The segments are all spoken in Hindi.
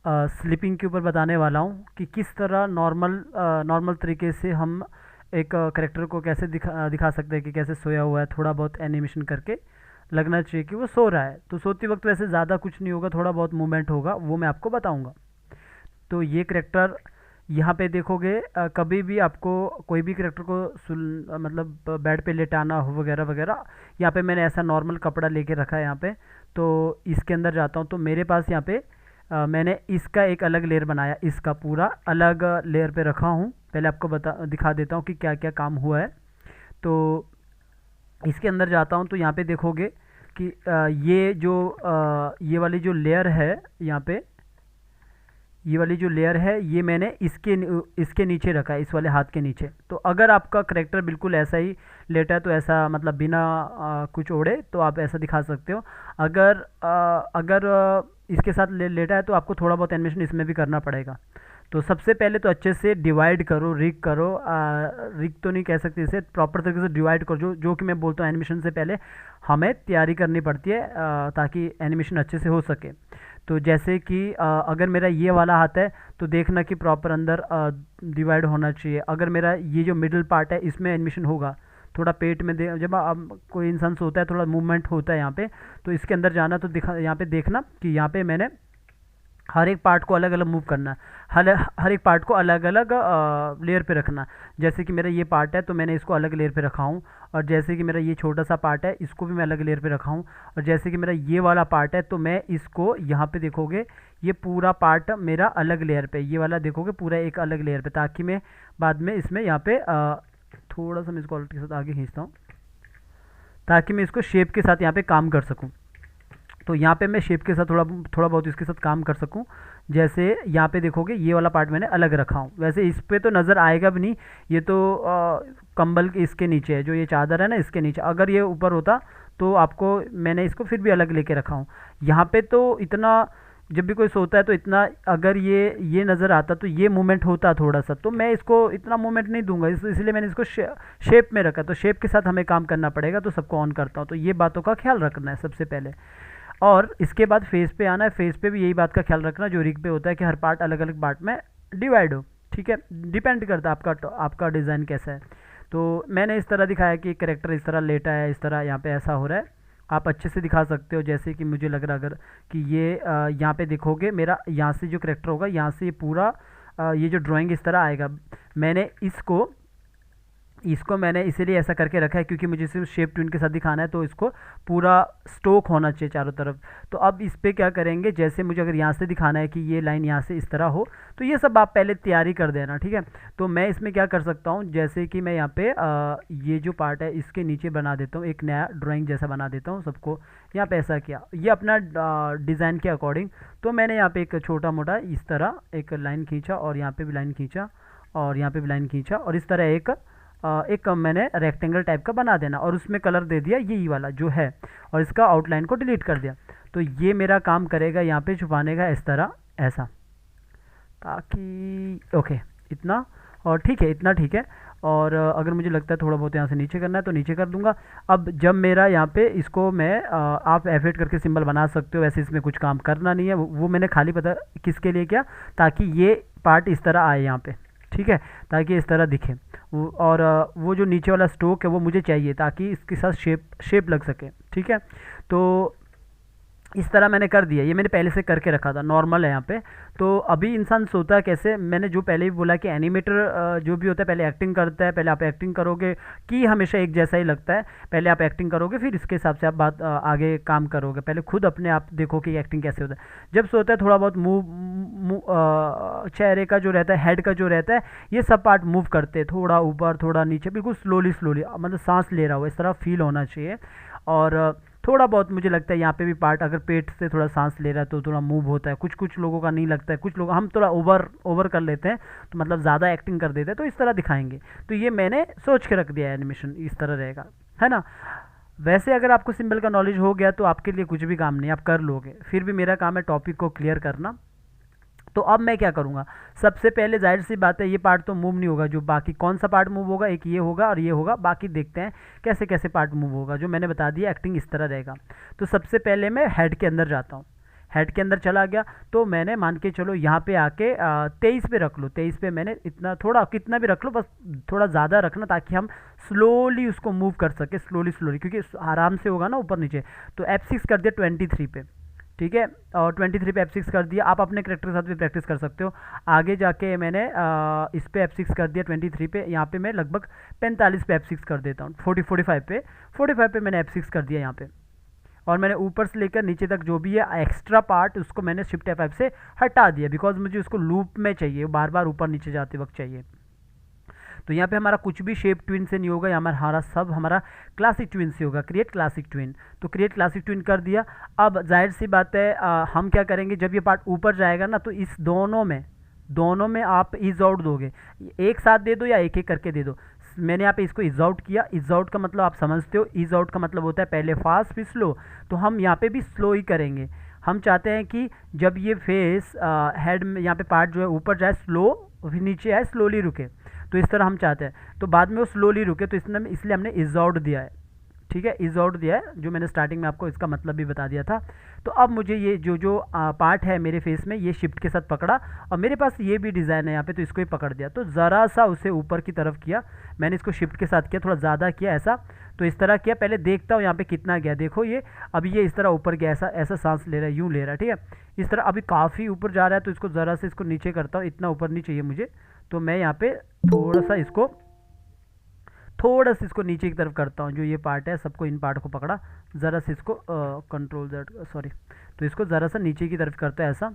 स्लीपिंग के ऊपर बताने वाला हूँ कि किस तरह नॉर्मल तरीके से हम एक करेक्टर को कैसे दिखा सकते हैं कि कैसे सोया हुआ है, थोड़ा बहुत एनिमेशन करके लगना चाहिए कि वो सो रहा है। तो सोते वक्त वैसे ज़्यादा कुछ नहीं होगा, थोड़ा बहुत मूवमेंट होगा, वो मैं आपको बताऊंगा। तो ये करेक्टर यहाँ पे देखोगे, कभी भी आपको कोई भी करेक्टर को मतलब बेड पे लेटाना हो वगैरह वगैरह, यहाँ पे मैंने ऐसा नॉर्मल कपड़ा लेके रखा है यहाँ पे। तो इसके अंदर जाता हूँ तो मेरे पास यहाँ पे मैंने इसका एक अलग लेयर बनाया, इसका पूरा अलग लेयर पे रखा हूँ। पहले आपको दिखा देता हूँ कि क्या क्या काम हुआ है। तो इसके अंदर जाता हूँ तो यहाँ पे देखोगे कि ये वाली जो लेयर है यहाँ पे, ये वाली जो लेयर है ये मैंने इसके नीचे रखा है, इस वाले हाथ के नीचे। तो अगर आपका करेक्टर बिल्कुल ऐसा ही लेटा है तो ऐसा मतलब बिना कुछ ओढ़े तो आप ऐसा दिखा सकते हो। अगर इसके साथ लेटा है तो आपको थोड़ा बहुत एनिमेशन इसमें भी करना पड़ेगा। तो सबसे पहले तो अच्छे से डिवाइड करो, रिग करो, रिग तो नहीं कह सकते, इसे प्रॉपर तरीके से डिवाइड करो। जो कि मैं बोलता हूँ एनिमेशन से पहले हमें तैयारी करनी पड़ती है ताकि एनिमेशन अच्छे से हो सके। तो जैसे कि अगर मेरा ये वाला हाथ है तो देखना कि प्रॉपर अंदर डिवाइड होना चाहिए। अगर मेरा ये जो मिडिल पार्ट है इसमें एनिमेशन होगा, थोड़ा पेट में जब कोई इंसान सोता है थोड़ा मूवमेंट होता है यहाँ पे, तो इसके अंदर जाना तो यहाँ पे देखना कि यहाँ पे मैंने हर एक पार्ट को अलग अलग मूव करना है, हर एक पार्ट को अलग अलग लेयर पे रखना। जैसे कि मेरा ये पार्ट है तो मैंने इसको अलग लेयर पे रखा हूँ, और जैसे कि मेरा ये छोटा सा पार्ट है इसको भी मैं अलग लेयर पे रखा हूँ, और जैसे कि मेरा ये वाला पार्ट है तो मैं इसको यहाँ पे देखोगे ये पूरा पार्ट मेरा अलग लेयर पे, ये वाला देखोगे पूरा एक अलग लेयर पे, ताकि मैं बाद में इसमें यहाँ पे थोड़ा सा मैं इसको क्वालिटी के साथ आगे खींचता हूँ ताकि मैं इसको शेप के साथ यहाँ पे काम कर सकूँ। तो यहाँ पे मैं शेप के साथ थोड़ा बहुत इसके साथ काम कर सकूँ। जैसे यहाँ पे देखोगे ये वाला पार्ट मैंने अलग रखा हूँ, वैसे इस पे तो नज़र आएगा भी नहीं, ये तो कंबल के इसके नीचे है, जो ये चादर है ना इसके नीचे, अगर ये ऊपर होता तो आपको मैंने इसको फिर भी अलग लेके रखा हूँ। यहाँ पे तो इतना जब भी कोई सोता है तो इतना अगर ये नज़र आता तो ये मूवमेंट होता थोड़ा सा, तो मैं इसको इतना मूवमेंट नहीं दूंगा, इसलिए मैंने इसको शेप में रखा। तो शेप के साथ हमें काम करना पड़ेगा, तो सबको ऑन करता हूँ। तो ये बातों का ख्याल रखना है सबसे पहले। और इसके बाद फेस पे आना है, फेस पे भी यही बात का ख्याल रखना जो रिग पे होता है कि हर पार्ट अलग अलग पार्ट में डिवाइड हो। ठीक है, डिपेंड करता है आपका डिज़ाइन कैसा है। तो मैंने इस तरह दिखाया कि करेक्टर इस तरह लेटा है, इस तरह यहाँ पे ऐसा हो रहा है, आप अच्छे से दिखा सकते हो। जैसे कि मुझे लग रहा अगर कि ये यहाँ पे देखोगे मेरा यहाँ से जो करेक्टर होगा यहाँ से ये पूरा ये जो ड्राइंग इस तरह आएगा। मैंने इसको मैंने इसीलिए ऐसा करके रखा है क्योंकि मुझे सिर्फ शेप ट्यून के साथ दिखाना है, तो इसको पूरा स्टोक होना चाहिए चारों तरफ। तो अब इस पे क्या करेंगे, जैसे मुझे अगर यहाँ से दिखाना है कि ये लाइन यहाँ से इस तरह हो, तो ये सब आप पहले तैयारी कर देना। ठीक है, तो मैं इसमें क्या कर सकता हूँ, जैसे कि मैं यहाँ पे ये जो पार्ट है इसके नीचे बना देता हूँ, एक नया ड्राइंग जैसा बना देता हूँ सबको। यहाँ पे ऐसा किया, ये अपना डिज़ाइन के अकॉर्डिंग। तो मैंने यहाँ पे एक छोटा मोटा इस तरह एक लाइन खींचा, और यहाँ पे भी लाइन खींचा, और यहाँ पे भी लाइन खींचा, और इस तरह एक मैंने रेक्टेंगल टाइप का बना देना, और उसमें कलर दे दिया यही वाला जो है, और इसका आउटलाइन को डिलीट कर दिया। तो ये मेरा काम करेगा यहाँ पे छुपाने का, इस तरह ऐसा, ताकि ओके इतना, और ठीक है इतना ठीक है। और अगर मुझे लगता है थोड़ा बहुत यहाँ से नीचे करना है तो नीचे कर दूंगा। अब जब मेरा यहाँ पे इसको मैं आप एफेट करके सिंबल बना सकते हो, वैसे इसमें कुछ काम करना नहीं है, वो मैंने खाली पता किसके लिए किया, ताकि ये पार्ट इस तरह आए यहाँ पे। ठीक है, ताकि इस तरह दिखे और वो जो नीचे वाला स्ट्रोक है वो मुझे चाहिए ताकि इसके साथ शेप लग सके। ठीक है, तो इस तरह मैंने कर दिया, ये मैंने पहले से करके रखा था, नॉर्मल है यहाँ पे। तो अभी इंसान सोता है कैसे, मैंने जो पहले ही बोला कि एनिमेटर जो भी होता है पहले एक्टिंग करता है, पहले आप एक्टिंग करोगे कि हमेशा एक जैसा ही लगता है, पहले आप एक्टिंग करोगे फिर इसके हिसाब से आप बात आगे काम करोगे। पहले खुद अपने आप देखो कि एक्टिंग कैसे होता है। जब सोता है थोड़ा बहुत चेहरे का जो रहता है, हेड का जो रहता है, ये सब पार्ट मूव करते हैं, थोड़ा ऊपर थोड़ा नीचे, बिल्कुल स्लोली मतलब सांस ले रहा हो इस तरह फील होना चाहिए। और थोड़ा बहुत मुझे लगता है यहाँ पे भी पार्ट अगर पेट से थोड़ा सांस ले रहा है तो थोड़ा मूव होता है, कुछ कुछ लोगों का नहीं लगता है, कुछ लोग हम थोड़ा ओवर कर लेते हैं, तो मतलब ज़्यादा एक्टिंग कर देते हैं, तो इस तरह दिखाएंगे। तो ये मैंने सोच के रख दिया है, एनिमेशन इस तरह रहेगा, है ना। वैसे अगर आपको सिंबल का नॉलेज हो गया तो आपके लिए कुछ भी काम नहीं, आप कर लोगे। फिर भी मेरा काम है टॉपिक को क्लियर करना। तो अब मैं क्या करूँगा, सबसे पहले जाहिर सी बात है ये पार्ट तो मूव नहीं होगा, जो बाकी कौन सा पार्ट मूव होगा, एक ये होगा और ये होगा, बाकी देखते हैं कैसे कैसे पार्ट मूव होगा। जो मैंने बता दिया एक्टिंग इस तरह रहेगा। तो सबसे पहले मैं हेड के अंदर जाता हूँ। हेड के अंदर चला गया। तो मैंने मान के चलो यहाँ पे आके 23 पे रख लो, 23 पे मैंने इतना, थोड़ा कितना भी रख लो, बस थोड़ा ज़्यादा रखना ताकि हम स्लोली उसको मूव कर सके, स्लोली स्लोली, क्योंकि आराम से होगा ना ऊपर नीचे। तो F6 कर दिया 23 पे, ठीक है, और 23 पे F6 कर दिया। आप अपने करेक्टर के साथ भी प्रैक्टिस कर सकते हो। आगे जाके मैंने इस पे F6 कर दिया 23 पे, यहाँ पे मैं लगभग 45 पे F6 कर देता हूँ, 45 पे मैंने F6 कर दिया यहाँ पे। और मैंने ऊपर से लेकर नीचे तक जो भी है एक्स्ट्रा पार्ट उसको मैंने शिफ्ट F5 से हटा दिया, बिकॉज मुझे उसको लूप में चाहिए, बार बार ऊपर नीचे जाते वक्त चाहिए। तो यहाँ पे हमारा कुछ भी शेप ट्विन से नहीं होगा, यहाँ हमारा सब हमारा क्लासिक ट्विन से होगा, क्रिएट क्लासिक ट्विन। तो क्रिएट क्लासिक ट्विन कर दिया। अब जाहिर सी बात है हम क्या करेंगे, जब ये पार्ट ऊपर जाएगा ना, तो इस दोनों में आप इज आउट दोगे, एक साथ दे दो या एक एक करके दे दो। मैंने यहाँ पे इसको इज आउट किया। इज आउट का मतलब आप समझते हो, इज आउट का मतलब होता है पहले फास्ट फिर स्लो। तो हम यहाँ पे भी स्लो ही करेंगे। हम चाहते हैं कि जब ये फेस हेड में यहाँ पे पार्ट जो है ऊपर जाए स्लो, फिर नीचे आए स्लोली रुके, तो इस तरह हम चाहते हैं। तो बाद में वो स्लोली रुके, तो इसलिए हमने इज आउट दिया है, ठीक है, इज आउट दिया है, जो मैंने स्टार्टिंग में आपको इसका मतलब भी बता दिया था। तो अब मुझे ये जो पार्ट है मेरे फेस में, ये शिफ्ट के साथ पकड़ा, और मेरे पास ये भी डिज़ाइन है यहाँ पे, तो इसको ही पकड़ दिया। तो ज़रा सा उसे ऊपर की तरफ किया मैंने, इसको शिफ्ट के साथ किया, थोड़ा ज़्यादा किया ऐसा। तो इस तरह किया, पहले देखता हूँ यहाँ पे कितना गया। देखो ये अभी ये इस तरह ऊपर गया, ऐसा ऐसा सांस ले रहा है, यूँ ले रहा है, ठीक है, इस तरह अभी काफ़ी ऊपर जा रहा है। तो इसको ज़रा से इसको नीचे करता हूँ, इतना ऊपर नहीं चाहिए मुझे। तो मैं यहाँ पे थोड़ा सा इसको नीचे की तरफ करता हूँ। जो ये पार्ट है सबको, इन पार्ट को पकड़ा, ज़रा से इसको कंट्रोल Z, सॉरी, तो इसको ज़रा सा नीचे की तरफ करता है ऐसा।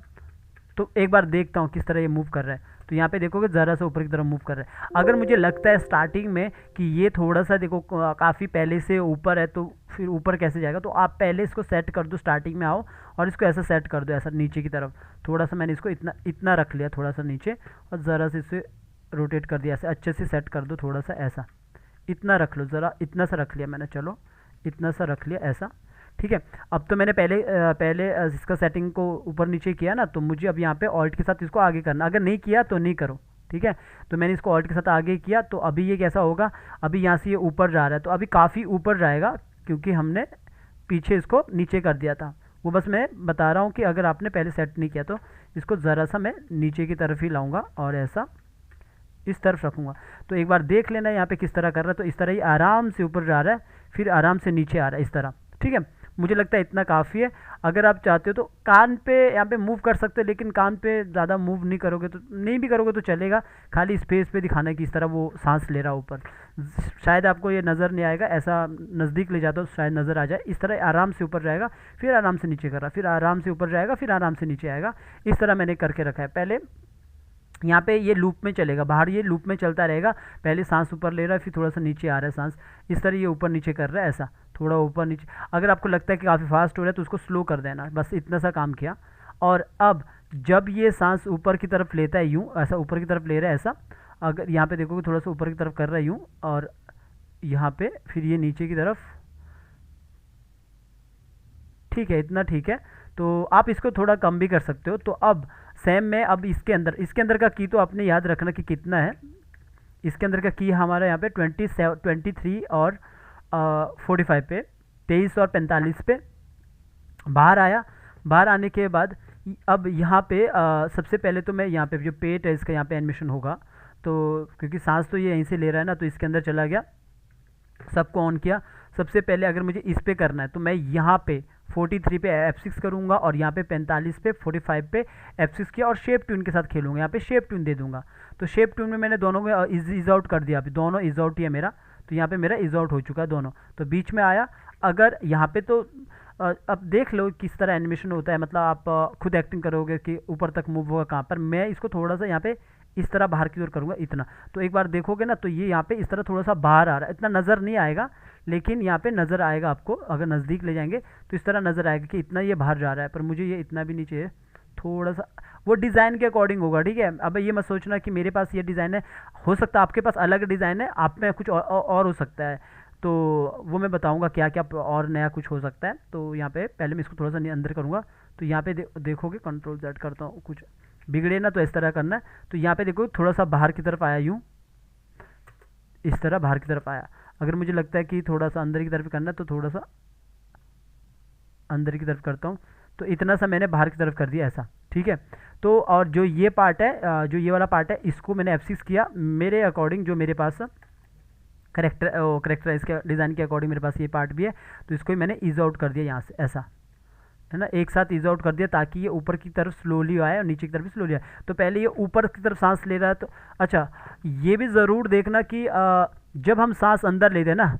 तो एक बार देखता हूँ किस तरह ये मूव कर रहा है। तो यहाँ पे देखोगे ज़रा सा ऊपर की तरफ मूव कर रहा है। अगर मुझे लगता है स्टार्टिंग में कि ये थोड़ा सा देखो काफ़ी पहले से ऊपर है, तो फिर ऊपर कैसे जाएगा, तो आप पहले इसको सेट कर दो, स्टार्टिंग में आओ और इसको ऐसा सेट कर दो, ऐसा नीचे की तरफ। थोड़ा सा मैंने इसको इतना रख लिया, थोड़ा सा नीचे, और ज़रा से इसे रोटेट कर दिया, ऐसे अच्छे से सेट कर दो, थोड़ा सा ऐसा, इतना रख लो, ज़रा इतना सा रख लिया मैंने, चलो इतना सा रख लिया ऐसा, ठीक है। अब तो मैंने पहले इसका सेटिंग को ऊपर नीचे किया ना, तो मुझे अब यहाँ पे ऑल्ट के साथ इसको आगे करना, अगर नहीं किया तो नहीं करो, ठीक है। तो मैंने इसको ऑल्ट के साथ आगे किया, तो अभी ये कैसा होगा, अभी यहाँ से ये ऊपर जा रहा है, तो अभी काफ़ी ऊपर जाएगा, क्योंकि हमने पीछे इसको नीचे कर दिया था। वो बस मैं बता रहा हूँ कि अगर आपने पहले सेट नहीं किया तो इसको ज़रा सा मैं नीचे की तरफ ही लाऊंगा और ऐसा इस तरफ रखूँगा। तो एक बार देख लेना यहाँ पे किस तरह कर रहा है। तो इस तरह ही आराम से ऊपर जा रहा है, फिर आराम से नीचे आ रहा है, इस तरह, ठीक है। मुझे लगता है इतना काफ़ी है। अगर आप चाहते हो तो कान पे यहाँ पे मूव कर सकते हो, लेकिन कान पे ज़्यादा मूव नहीं करोगे तो नहीं भी करोगे तो चलेगा, खाली स्पेस पे दिखाना है कि इस तरह वो सांस ले रहा है ऊपर। शायद आपको ये नज़र नहीं आएगा, ऐसा नज़दीक ले जाता हो शायद नज़र आ जाए। इस तरह आराम से ऊपर जाएगा, फिर आराम से नीचे कर रहा, फिर आराम से ऊपर जाएगा, फिर आराम से नीचे आएगा। इस तरह मैंने करके रखा है। पहले यहाँ पे ये लूप में चलेगा, बाहर ये लूप में चलता रहेगा, पहले सांस ऊपर ले रहा है, फिर थोड़ा सा नीचे आ रहा है सांस, इस तरह ये ऊपर नीचे कर रहा है, ऐसा थोड़ा ऊपर नीचे। अगर आपको लगता है कि काफ़ी फास्ट हो रहा है तो उसको स्लो कर देना, बस इतना सा काम किया। और अब जब ये सांस ऊपर की तरफ लेता है, यूँ ऐसा ऊपर की तरफ ले रहा है ऐसा, अगर यहाँ पे देखोगे थोड़ा सा ऊपर की तरफ कर रहा है यूँ, और यहाँ पे फिर ये नीचे की तरफ, ठीक है, इतना ठीक है। तो आप इसको थोड़ा कम भी कर सकते हो। तो अब सेम में अब इसके अंदर का की तो आपने याद रखना कि कितना है। इसके अंदर का की हमारा यहाँ पे 23 और 45 पे, 23 और 45 पे बाहर आया। बाहर आने के बाद अब यहाँ पे सबसे पहले तो मैं यहाँ पे जो पेट है इसका यहाँ पे एनिमेशन होगा, तो क्योंकि सांस तो ये यहीं से ले रहा है ना, तो इसके अंदर चला गया, सबको ऑन किया। सबसे पहले अगर मुझे इस पे करना है तो मैं यहाँ पे 43 पे F6 करूँगा, और यहाँ पे 45 पे 45 पे F6 किया, और शेप ट्यून के साथ खेलूँगा, यहाँ पे शेप ट्यून दे दूंगा। तो शेप ट्यून में मैंने दोनों को इज आउट कर दिया, अभी दोनों इज आउट ही है मेरा, तो यहाँ पे मेरा इज आउट हो चुका है दोनों। तो बीच में आया, अगर यहाँ पे तो अब देख लो किस तरह एनिमेशन होता है, मतलब आप खुद एक्टिंग करोगे कि ऊपर तक मूव होगा कहाँ पर। मैं इसको थोड़ा सा यहाँ पे इस तरह बाहर की ओर करूँगा, इतना। तो एक बार देखोगे ना, तो ये यहाँ पे इस तरह थोड़ा सा बाहर आ रहा है, इतना नज़र नहीं आएगा, लेकिन यहाँ पे नज़र आएगा आपको, अगर नज़दीक ले जाएंगे तो इस तरह नज़र आएगा कि इतना ये बाहर जा रहा है। पर मुझे ये इतना भी नहीं चाहिए, थोड़ा सा वो डिज़ाइन के अकॉर्डिंग होगा, ठीक है। अब ये मत सोचना कि मेरे पास ये डिज़ाइन है, हो सकता है आपके पास अलग डिज़ाइन है, आप में कुछ और हो सकता है। तो वो मैं बताऊंगा क्या क्या और नया कुछ हो सकता है। तो यहाँ पे पहले मैं इसको थोड़ा सा अंदर करूँगा, तो यहाँ पे देखोगे कंट्रोल Z करता हूँ, कुछ बिगड़े ना तो इस तरह करना है। तो यहाँ पे देखो थोड़ा सा बाहर की तरफ आया, यूँ इस तरह बाहर की तरफ आया। अगर मुझे लगता है कि थोड़ा सा अंदर की तरफ करना है तो थोड़ा सा अंदर की तरफ करता हूँ, तो इतना सा मैंने बाहर की तरफ कर दिया ऐसा, ठीक है। तो और जो ये पार्ट है, जो ये वाला पार्ट है, इसको मैंने F6 किया मेरे अकॉर्डिंग, जो मेरे पास करेक्टराइज के डिज़ाइन के अकॉर्डिंग मेरे पास ये पार्ट भी है, तो इसको ही मैंने ईज आउट कर दिया यहाँ से ऐसा, है ना, एक साथ ईज आउट कर दिया ताकि ये ऊपर की तरफ स्लोली आए और नीचे की तरफ भी स्लोली आए। तो पहले ये ऊपर की तरफ सांस ले रहा है, तो अच्छा ये भी ज़रूर देखना कि जब हम सांस अंदर लेते हैं ना,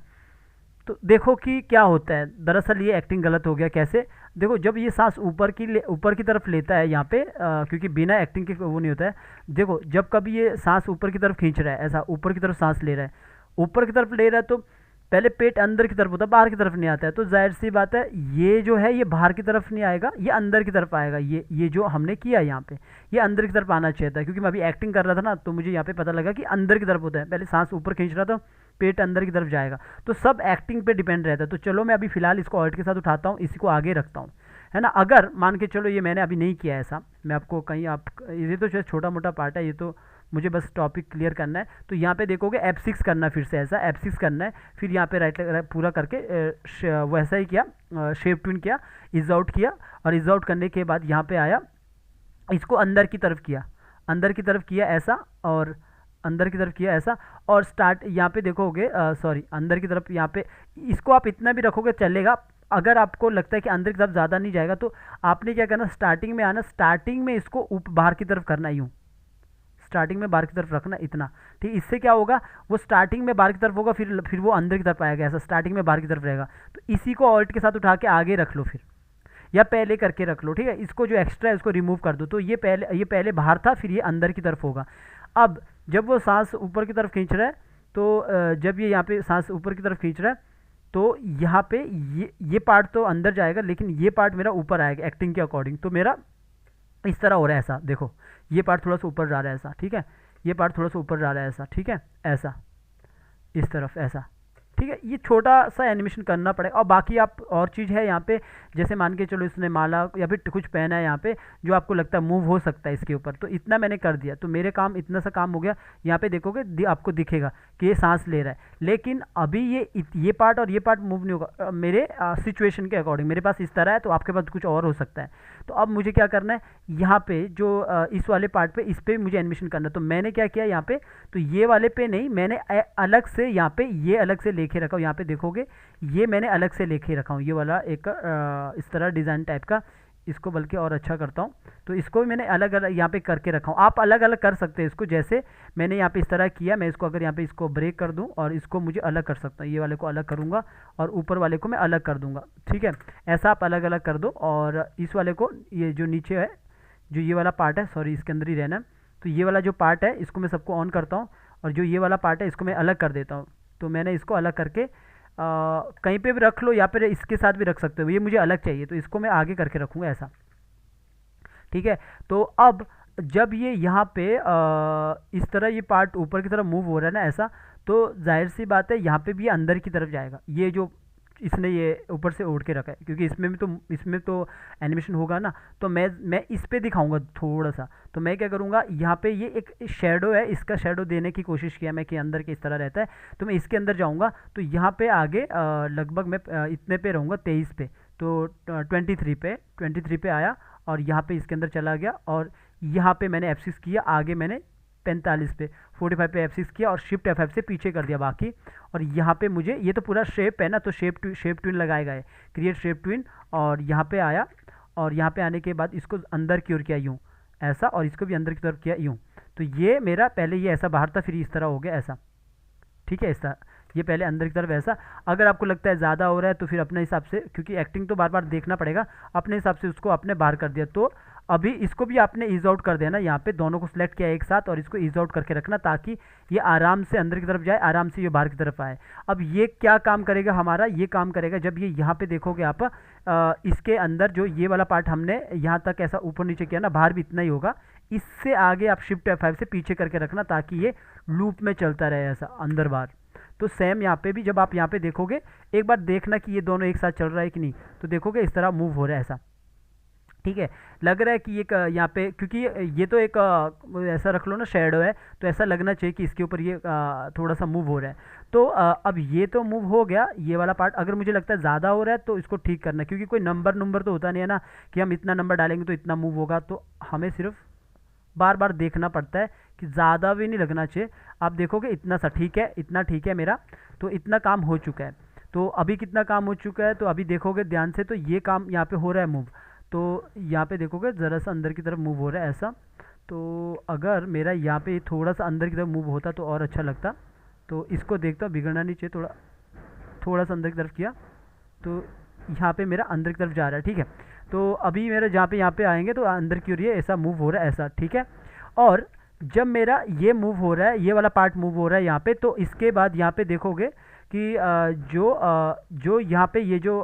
तो देखो कि क्या होता है। दरअसल ये एक्टिंग गलत हो गया। कैसे? देखो, जब ये सांस ऊपर की तरफ लेता है यहाँ पे, क्योंकि बिना एक्टिंग के वो नहीं होता है। देखो, जब कभी ये सांस ऊपर की तरफ खींच रहा है, ऐसा ऊपर की तरफ सांस ले रहा है, ऊपर की तरफ ले रहा है, तो पहले पेट अंदर की तरफ होता है, बाहर की तरफ नहीं आता है। तो जाहिर सी बात है ये जो है ये बाहर की तरफ नहीं आएगा, ये अंदर की तरफ आएगा। ये जो हमने किया यहाँ पे, ये अंदर की तरफ आना चाहिए था, क्योंकि मैं अभी एक्टिंग कर रहा था ना, तो मुझे यहाँ पे पता लगा कि अंदर की तरफ होता है। पहले सांस ऊपर खींच रहा था, पेट अंदर की तरफ जाएगा, तो सब एक्टिंग पे डिपेंड रहता है। तो चलो मैं अभी फिलहाल इसको ऑल्ट के साथ उठाता हूँ, इसी को आगे रखता हूँ, है ना। अगर मान के चलो ये मैंने अभी नहीं किया ऐसा, मैं आपको कहीं ये तो छोटा मोटा पार्ट है, ये तो मुझे बस टॉपिक क्लियर करना है। तो यहाँ पे देखोगे F6 करना है, फिर से ऐसा F6 करना है, फिर यहाँ पे राइट पूरा करके वैसा ही किया, शेप ट्विन किया, इज आउट किया, और इज आउट करने के बाद यहाँ पे आया, इसको अंदर की तरफ किया, अंदर की तरफ किया ऐसा, और अंदर की तरफ किया ऐसा, और स्टार्ट यहाँ पे देखोगे, सॉरी अंदर की तरफ, यहाँ पे इसको आप इतना भी रखोगे चलेगा। अगर आपको लगता है कि अंदर की तरफ ज़्यादा नहीं जाएगा, तो आपने क्या करना, स्टार्टिंग में आना, स्टार्टिंग में इसको बाहर की तरफ करना, यूँ स्टार्टिंग में बाहर की तरफ रखना इतना, ठीक। इससे क्या होगा, वो स्टार्टिंग में बाहर की तरफ होगा, फिर वो अंदर की तरफ आएगा, ऐसा स्टार्टिंग में बाहर की तरफ रहेगा। तो इसी को ऑल्ट के साथ उठा के आगे रख लो फिर, या पहले करके रख लो, ठीक है। इसको जो एक्स्ट्रा है उसको रिमूव कर दो। तो ये पहले बाहर था, फिर ये अंदर की तरफ होगा। अब जब वो सांस ऊपर की तरफ खींच रहा है, तो जब ये यहाँ पे सांस ऊपर की तरफ खींच रहा है, तो यहाँ पे ये पार्ट तो अंदर जाएगा, लेकिन ये पार्ट मेरा ऊपर आएगा एक्टिंग के अकॉर्डिंग। तो मेरा इस तरह हो रहा है ऐसा, देखो ये पार्ट थोड़ा सा ऊपर जा रहा है ऐसा, ठीक है, ये पार्ट थोड़ा सा ऊपर जा रहा है ऐसा, ठीक है, ऐसा इस तरफ ऐसा, ठीक है। ये छोटा सा एनिमेशन करना पड़ेगा। और बाकी आप और चीज़ है यहाँ पे, जैसे मान के चलो इसने माला या फिर कुछ पहना है यहाँ पे, जो आपको लगता है मूव हो सकता है इसके ऊपर, तो इतना मैंने कर दिया, तो मेरे काम इतना सा काम हो गया। यहाँ पे देखोगे आपको दिखेगा कि ये सांस ले रहा है, लेकिन अभी ये पार्ट और ये पार्ट मूव नहीं होगा मेरे सिचुएशन के अकॉर्डिंग। मेरे पास इस तरह है, तो आपके पास कुछ और हो सकता है। तो अब मुझे क्या करना है, यहाँ पे जो इस वाले पार्ट पे, इस पे मुझे एनिमेशन करना है। तो मैंने क्या किया यहाँ पे, तो ये वाले पे नहीं, मैंने अलग से यहाँ पे ये अलग से लेके रखा हूँ। यहाँ पे देखोगे ये मैंने अलग से लेके रखा हूँ, ये वाला एक इस तरह डिज़ाइन टाइप का। इसको बल्कि और अच्छा करता हूँ, तो इसको भी मैंने अलग अलग यहाँ पे करके रखा हूँ। आप अलग अलग कर सकते हैं इसको, जैसे मैंने यहाँ पे इस तरह किया। मैं इसको अगर यहाँ पे इसको ब्रेक कर दूँ और इसको मुझे अलग कर सकता हूँ, ये वाले को अलग करूँगा और ऊपर वाले को मैं अलग कर दूँगा, ठीक है। ऐसा आप अलग अलग कर दो। और इस वाले को, ये जो नीचे है, जो ये वाला पार्ट है, सॉरी इसके अंदर ही रहना है, तो ये वाला जो पार्ट है इसको मैं सबको ऑन करता हूँ, और जो ये वाला पार्ट है इसको मैं अलग कर देता हूँ। तो मैंने इसको अलग करके कहीं पे भी रख लो, या फिर इसके साथ भी रख सकते हो। ये मुझे अलग चाहिए, तो इसको मैं आगे करके रखूँगा ऐसा, ठीक है। तो अब जब ये यहाँ पे इस तरह ये पार्ट ऊपर की तरफ मूव हो रहा है ना ऐसा, तो जाहिर सी बात है यहाँ पे भी ये अंदर की तरफ जाएगा। ये जो इसने ये ऊपर से ओढ़ के रखा है, क्योंकि इसमें तो एनिमेशन होगा ना, तो मैं इस पे दिखाऊंगा थोड़ा सा। तो मैं क्या करूँगा, यहाँ पे ये एक शेडो है, इसका शेडो देने की कोशिश किया मैं कि अंदर के इस तरह रहता है। तो मैं इसके अंदर जाऊँगा, तो यहाँ पे आगे लगभग मैं इतने पे रहूँगा, 23 पे, तो 23 पे आया, और यहाँ पे इसके अंदर चला गया, और यहाँ पे मैंने F6 किया, आगे मैंने 45 पे 45 पे F6 किया, और शिफ्ट F5 से पीछे कर दिया बाकी। और यहाँ पे मुझे, ये तो पूरा शेप है ना, तो शेप ट्विन लगाएगा, ये क्रिएट शेप ट्विन, और यहाँ पे आया, और यहाँ पे आने के बाद इसको अंदर की ओर किया यूँ ऐसा, और इसको भी अंदर की तरफ किया यूँ। तो ये मेरा पहले ये ऐसा बाहर था, फिर इस तरह हो गया ऐसा, ठीक है। इस तरह ये पहले अंदर की तरफ ऐसा। अगर आपको लगता है ज़्यादा हो रहा है, तो फिर अपने हिसाब से, क्योंकि एक्टिंग तो बार बार देखना पड़ेगा, अपने हिसाब से उसको आपने बाहर कर दिया। तो अभी इसको भी आपने ईज आउट कर देना, यहाँ पे दोनों को सिलेक्ट किया एक साथ, और इसको ईज आउट करके रखना, ताकि ये आराम से अंदर की तरफ जाए, आराम से ये बाहर की तरफ आए। अब ये क्या काम करेगा हमारा, ये काम करेगा जब ये यहाँ पे देखोगे आप, इसके अंदर जो ये वाला पार्ट हमने यहाँ तक ऐसा ऊपर नीचे किया ना, बाहर भी इतना ही होगा। इससे आगे आप शिफ्ट F5 से पीछे करके रखना, ताकि ये लूप में चलता रहे ऐसा अंदर बाहर। तो सेम यहाँ पे भी जब आप यहाँ पे देखोगे, एक बार देखना कि ये दोनों एक साथ चल रहा है कि नहीं, तो देखोगे इस तरह मूव हो रहा है ऐसा, ठीक है। लग रहा है कि एक यहाँ पे, क्योंकि ये तो एक ऐसा रख लो ना शेडो है, तो ऐसा लगना चाहिए कि इसके ऊपर ये थोड़ा सा मूव हो रहा है। तो अब ये तो मूव हो गया ये वाला पार्ट। अगर मुझे लगता है ज़्यादा हो रहा है तो इसको ठीक करना है, क्योंकि कोई नंबर तो होता नहीं है ना कि हम इतना नंबर डालेंगे तो इतना मूव होगा। तो हमें सिर्फ बार बार देखना पड़ता है कि ज़्यादा भी नहीं लगना चाहिए। आप देखोगे इतना सा ठीक है, इतना ठीक है मेरा, तो इतना काम हो चुका है। तो अभी कितना काम हो चुका है, तो अभी देखोगे ध्यान से, तो ये काम यहाँ पे हो रहा है मूव। तो यहाँ पे देखोगे ज़रा सा अंदर की तरफ मूव हो रहा है ऐसा। तो अगर मेरा यहाँ पे थोड़ा सा अंदर की तरफ मूव होता तो और अच्छा लगता। तो इसको देखता हूँ, बिगड़ना नहीं चाहिए, थोड़ा थोड़ा सा अंदर की तरफ किया तो यहाँ पे मेरा अंदर की तरफ जा रहा है, ठीक है। तो अभी मेरा जहाँ पे यहाँ पे आएंगे तो अंदर की ओर ये ऐसा मूव हो रहा है ऐसा, ठीक है। और जब मेरा ये मूव हो रहा है, ये वाला पार्ट मूव हो रहा है यहाँ पे, तो इसके बाद यहाँ पे देखोगे कि जो यहाँ पे ये जो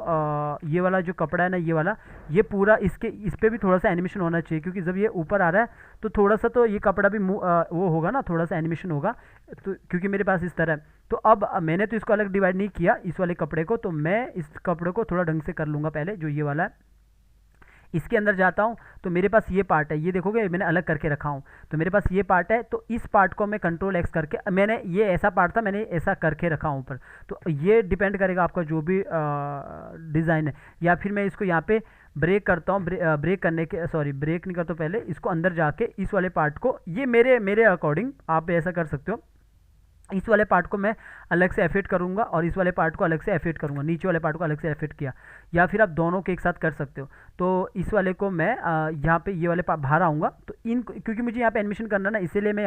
ये वाला जो कपड़ा है ना, ये वाला, ये पूरा इस पे भी थोड़ा सा एनिमेशन होना चाहिए, क्योंकि जब ये ऊपर आ रहा है तो थोड़ा सा तो ये कपड़ा भी वो होगा ना, थोड़ा सा एनिमेशन होगा। तो क्योंकि मेरे पास इस तरह है, तो अब मैंने तो इसको अलग डिवाइड नहीं किया इस वाले कपड़े को, तो मैं इस कपड़े को थोड़ा ढंग से कर लूँगा पहले, जो ये वाला है। इसके अंदर जाता हूँ तो मेरे पास ये पार्ट है, ये देखोगे मैंने अलग करके रखा हूँ। तो मेरे पास ये पार्ट है, तो इस पार्ट को मैं कंट्रोल एक्स करके, मैंने ये ऐसा पार्ट था मैंने ऐसा करके रखा हूँ ऊपर। तो ये डिपेंड करेगा आपका जो भी डिज़ाइन है। या फिर मैं इसको यहाँ पे ब्रेक करता हूँ, ब्रेक करने के, सॉरी ब्रेक नहीं करता हूँ, पहले इसको अंदर जाके इस वाले पार्ट को, ये मेरे अकॉर्डिंग आप ऐसा कर सकते हो। इस वाले पार्ट को मैं अलग से एफेक्ट करूंगा और इस वाले पार्ट को अलग से एफेक्ट करूंगा, नीचे वाले पार्ट को अलग से एफेक्ट किया। या फिर आप दोनों के एक साथ कर सकते हो। तो इस वाले को मैं यहाँ पे ये वाले बाहर आऊँगा, तो इन क्योंकि मुझे यहाँ पे एनिमेशन करना ना, इसीलिए मैं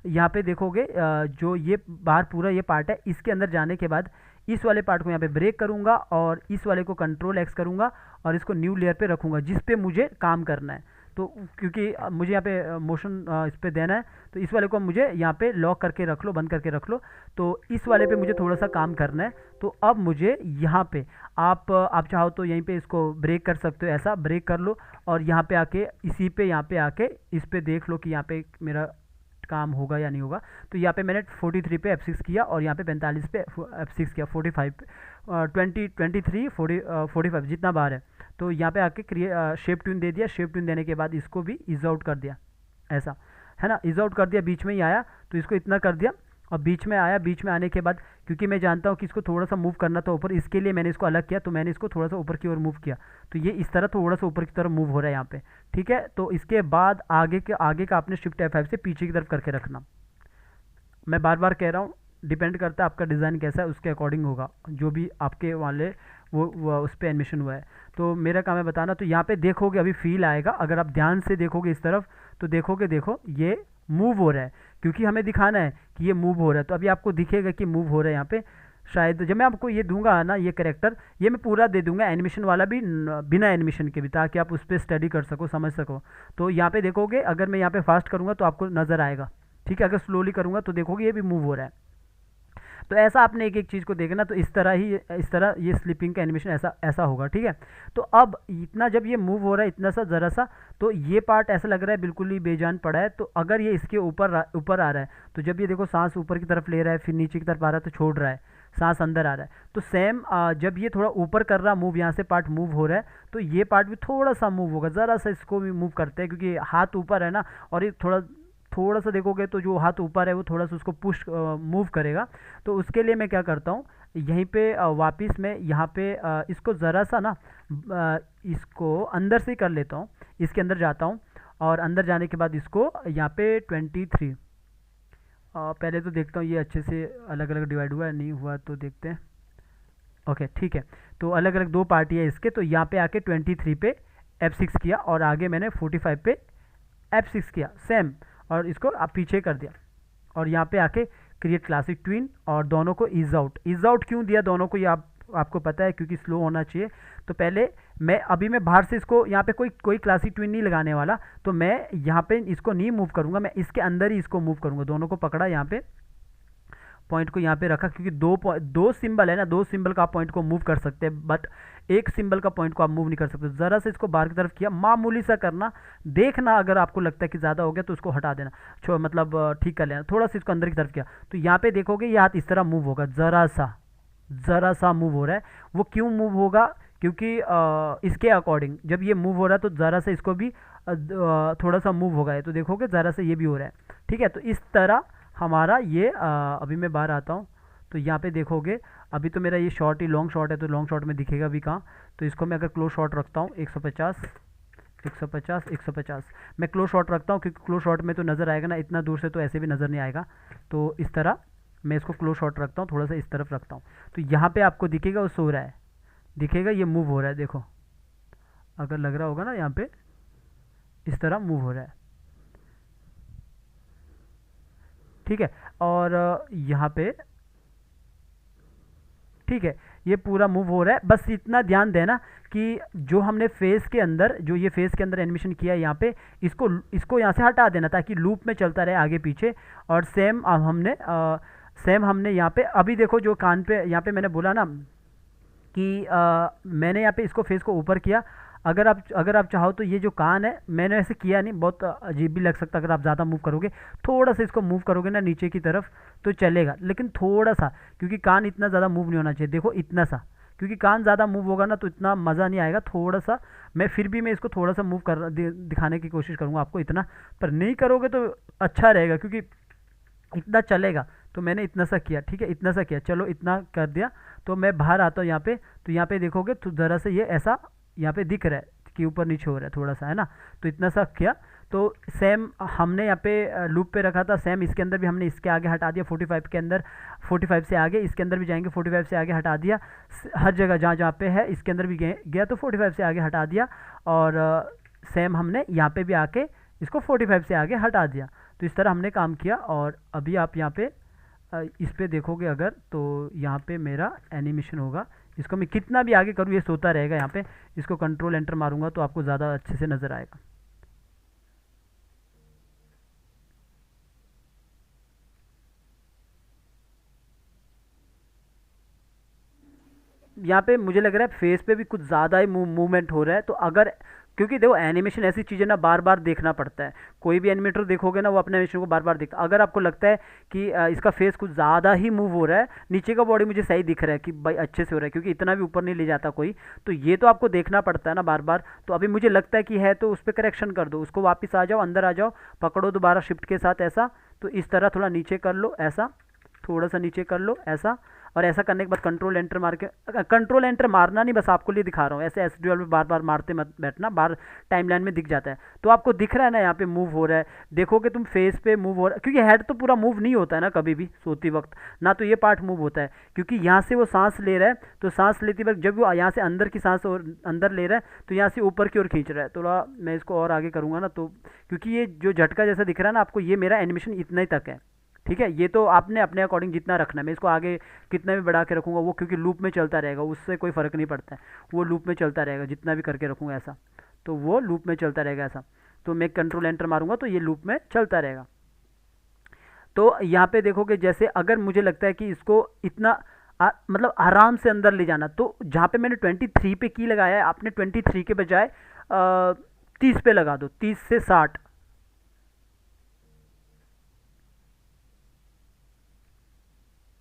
यहाँ पे देखोगे जो ये बाहर पूरा ये पार्ट है, इसके अंदर जाने के बाद इस वाले पार्ट को यहाँ पे ब्रेक करूँगा और इस वाले को कंट्रोल एक्स करूँगा और इसको न्यू लेयर पे रखूँगा जिस पे मुझे काम करना है। तो क्योंकि मुझे यहाँ पे मोशन इस पर देना है, तो इस वाले को मुझे यहाँ पे लॉक करके रख लो, बंद करके रख लो। तो इस वाले पे मुझे थोड़ा सा काम करना है। तो अब मुझे यहाँ पे आप चाहो तो यहीं पे इसको ब्रेक कर सकते हो, ऐसा ब्रेक कर लो और यहाँ पे आके इसी पे यहाँ पे आके इस पे देख लो कि यहाँ पे मेरा काम होगा या नहीं होगा। तो यहाँ पे मैंने 43 पे F6 किया और यहाँ पे 45 पे F6 किया, 45 पे 23 45 जितना बार है। तो यहाँ पे आके शेप ट्यून दे दिया, शेप ट्यून देने के बाद इसको भी इज आउट कर दिया ऐसा, है ना, इज आउट कर दिया, बीच में ही आया तो इसको इतना कर दिया और बीच में आया। बीच में आने के बाद क्योंकि मैं जानता हूँ कि इसको थोड़ा सा मूव करना था ऊपर, इसके लिए मैंने इसको अलग किया, तो मैंने इसको थोड़ा सा ऊपर की ओर मूव किया। तो ये इस तरह थोड़ा सा ऊपर की तरफ मूव हो रहा है यहाँ पे, ठीक है। तो इसके बाद आगे का आपने शिफ्ट F5 से पीछे की तरफ करके रखना। मैं बार बार कह रहा हूँ, डिपेंड करता है आपका डिज़ाइन कैसा है, उसके अकॉर्डिंग होगा जो भी आपके वाले वो उस पर एनिमेशन हुआ है। तो मेरा काम है बताना। तो यहाँ पे देखोगे अभी फील आएगा, अगर आप ध्यान से देखोगे इस तरफ तो देखोगे, देखो ये मूव हो रहा है, क्योंकि हमें दिखाना है कि ये मूव हो रहा है। तो अभी आपको दिखेगा कि मूव हो रहा है यहाँ पे। शायद जब मैं आपको ये दूंगा ना, ये कैरेक्टर ये मैं पूरा दे दूंगा, एनिमेशन वाला भी बिना एनिमेशन के भी, ताकि आप उस पर स्टडी कर सको, समझ सको। तो यहाँ पे देखोगे, अगर मैं यहाँ पे फास्ट करूँगा तो आपको नज़र आएगा, ठीक है। अगर स्लोली करूँगा तो देखोगे ये भी मूव हो रहा है। तो ऐसा आपने एक एक चीज़ को देखना। तो इस तरह ये स्लीपिंग का एनिमेशन ऐसा होगा, ठीक है। तो अब इतना जब ये मूव हो रहा है इतना सा ज़रा सा, तो ये पार्ट ऐसा लग रहा है बिल्कुल ही बेजान पड़ा है। तो अगर ये इसके ऊपर आ रहा है, तो जब ये देखो सांस ऊपर की तरफ ले रहा है, फिर नीचे की तरफ आ रहा है तो छोड़ रहा है, सांस अंदर आ रहा है। तो सेम जब ये थोड़ा ऊपर कर रहा मूव, यहाँ से पार्ट मूव हो रहा है, तो ये पार्ट भी थोड़ा सा मूव होगा, ज़रा सा इसको भी मूव करते हैं, क्योंकि हाथ ऊपर है ना, और ये थोड़ा सा देखोगे तो जो हाथ ऊपर है वो थोड़ा सा उसको पुश मूव करेगा। तो उसके लिए मैं क्या करता हूँ, यहीं पे वापस मैं यहाँ पे इसको ज़रा सा ना इसको अंदर से ही कर लेता हूँ। इसके अंदर जाता हूँ और अंदर जाने के बाद इसको यहाँ पे 23 पहले तो देखता हूँ ये अच्छे से अलग अलग डिवाइड हुआ है, नहीं हुआ तो देखते हैं। ओके ठीक है, तो अलग अलग दो पार्टी है इसके। तो यहाँ पे आके 23 पे F6 किया और आगे मैंने 45 पे F6 किया सेम, और इसको आप पीछे कर दिया और यहाँ पे आके क्रिएट क्लासिक ट्विन और दोनों को इज आउट क्यों दिया दोनों को, ये आपको पता है, क्योंकि स्लो होना चाहिए। तो पहले मैं बाहर से इसको यहाँ पे कोई क्लासिक ट्विन नहीं लगाने वाला, तो मैं यहाँ पे इसको नहीं मूव करूँगा, मैं इसके अंदर ही इसको मूव करूँगा। दोनों को पकड़ा, यहाँ पे पॉइंट को यहाँ पे रखा, क्योंकि दो सिंबल है ना, दो सिंबल का आप पॉइंट को मूव कर सकते हैं, बट एक सिंबल का पॉइंट को आप मूव नहीं कर सकते। ज़रा से इसको बाहर की तरफ किया, मामूली सा करना, देखना अगर आपको लगता है कि ज़्यादा हो गया तो उसको हटा देना, मतलब ठीक कर लेना। थोड़ा सा इसको अंदर की तरफ किया तो यहाँ पे देखोगे ये हाथ इस तरह मूव होगा, ज़रा सा मूव हो रहा है। वो क्यों मूव होगा, क्योंकि इसके अकॉर्डिंग जब ये मूव हो रहा है तो ज़रा सा इसको भी थोड़ा सा मूव होगा, तो देखोगे ज़रा सा ये भी हो रहा है, ठीक है। तो इस तरह हमारा ये अभी मैं बाहर आता हूँ, तो यहाँ पे देखोगे अभी तो मेरा ये शॉर्ट ही लॉन्ग शॉट है, तो लॉन्ग शॉट में दिखेगा भी कहाँ। तो इसको मैं अगर क्लोज शॉट रखता हूँ 150 150 150, मैं क्लोज शॉट रखता हूँ क्योंकि क्लोज शॉट में तो नज़र आएगा ना, इतना दूर से तो ऐसे भी नज़र नहीं आएगा। तो इस तरह मैं इसको क्लोज शॉट रखता हूँ, थोड़ा सा इस तरफ रखता हूँ। तो यहाँ पे आपको दिखेगा वो सो रहा है, दिखेगा ये मूव हो रहा है, देखो अगर लग रहा होगा ना, यहाँ पे इस तरह मूव हो रहा है, ठीक है। और यहाँ पे ठीक है, ये पूरा मूव हो रहा है। बस इतना ध्यान देना कि जो हमने फेस के अंदर, जो ये फेस के अंदर एनिमेशन किया है यहाँ पे, इसको यहाँ से हटा देना ताकि लूप में चलता रहे आगे पीछे। और सेम हमने यहाँ पे अभी देखो जो कान पे यहाँ पे मैंने बोला ना कि मैंने यहाँ पे इसको फेस को ऊपर किया। अगर आप चाहो तो ये जो कान है, मैंने ऐसे किया नहीं, बहुत अजीब भी लग सकता अगर आप ज़्यादा मूव करोगे। थोड़ा सा इसको मूव करोगे ना नीचे की तरफ तो चलेगा, लेकिन थोड़ा सा, क्योंकि कान इतना ज़्यादा मूव नहीं होना चाहिए, देखो इतना सा, क्योंकि कान ज़्यादा मूव होगा ना तो इतना मज़ा नहीं आएगा। थोड़ा सा मैं इसको थोड़ा सा मूव कर दिखाने की कोशिश करूँगा आपको, इतना पर नहीं करोगे तो अच्छा रहेगा क्योंकि इतना चलेगा। तो मैंने इतना सा किया, ठीक है, इतना सा किया, चलो इतना कर दिया। तो मैं बाहर आता हूँ यहाँ पे, तो यहाँ पे देखोगे तो ज़रा से ये ऐसा यहाँ पे दिख रहा है कि ऊपर नीचे हो रहा है थोड़ा सा, है ना। तो इतना सा किया। तो सेम हमने यहाँ पे लूप पे रखा था, सेम इसके अंदर भी हमने इसके आगे हटा दिया 45 के अंदर, 45 से आगे इसके अंदर भी जाएंगे, 45 से आगे हटा दिया। हर जगह जहाँ जहाँ पे है इसके अंदर भी गया तो 45 से आगे हटा दिया। और सेम हमने यहाँ पे भी आके इसको 45 से आगे हटा दिया। तो इस तरह हमने काम किया। और अभी आप यहाँ पे इस पे देखोगे अगर, तो यहाँ पे मेरा एनिमेशन होगा। इसको मैं कितना भी आगे करूँ ये सोता रहेगा यहाँ पे। इसको कंट्रोल एंटर मारूंगा तो आपको ज़्यादा अच्छे से नज़र आएगा। यहाँ पे मुझे लग रहा है फेस पे भी कुछ ज़्यादा ही मूवमेंट हो रहा है। तो अगर, क्योंकि देखो एनिमेशन ऐसी चीज़ है ना, बार बार देखना पड़ता है। कोई भी एनिमेटर देखोगे ना वो अपने एनिमेशन को बार बार देखता। अगर आपको लगता है कि इसका फेस कुछ ज़्यादा ही मूव हो रहा है, नीचे का बॉडी मुझे सही दिख रहा है कि भाई अच्छे से हो रहा है, क्योंकि इतना भी ऊपर नहीं ले जाता कोई, तो ये तो आपको देखना पड़ता है ना बार बार। तो अभी मुझे लगता है कि है तो उस पर करेक्शन कर दो, उसको वापस आ जाओ, अंदर आ जाओ, पकड़ो दोबारा शिफ्ट के साथ ऐसा। तो इस तरह थोड़ा नीचे कर लो ऐसा, थोड़ा सा नीचे कर लो ऐसा। और ऐसा करने के बाद कंट्रोल एंटर मार के, कंट्रोल एंटर मारना नहीं, बस आपको लिए दिखा रहा हूँ, ऐसे एस डी में बार बार मारते मत बैठना, बार टाइमलाइन में दिख जाता है। तो आपको दिख रहा है ना यहाँ पे मूव हो रहा है, देखोगे तुम फेस पे मूव हो रहा है, क्योंकि हेड तो पूरा मूव नहीं होता है ना कभी भी सोती वक्त ना, तो ये पार्ट मूव होता है क्योंकि यहाँ से वो सांस ले रहा है। तो सांस लेते वक्त जब वो यहाँ से अंदर की सांस और अंदर ले रहा है तो यहाँ से ऊपर की ओर खींच रहा है। थोड़ा मैं इसको और आगे करूँगा ना, तो क्योंकि ये जो झटका जैसा दिख रहा है ना आपको, ये मेरा एनिमेशन इतना ही तक है, ठीक है। ये तो आपने अपने अकॉर्डिंग जितना रखना है, मैं इसको आगे कितना भी बढ़ा के रखूँगा वो, क्योंकि लूप में चलता रहेगा, उससे कोई फ़र्क नहीं पड़ता है, वो लूप में चलता रहेगा जितना भी करके रखूँगा ऐसा, तो वो लूप में चलता रहेगा ऐसा। तो मैं कंट्रोल एंटर मारूंगा तो ये लूप में चलता रहेगा। तो यहाँ पे देखोगे जैसे अगर मुझे लगता है कि इसको इतना मतलब आराम से अंदर ले जाना, तो जहाँ पे मैंने 23 पे की लगाया है, आपने 23 के बजाय 30 पे लगा दो, 30 से 60,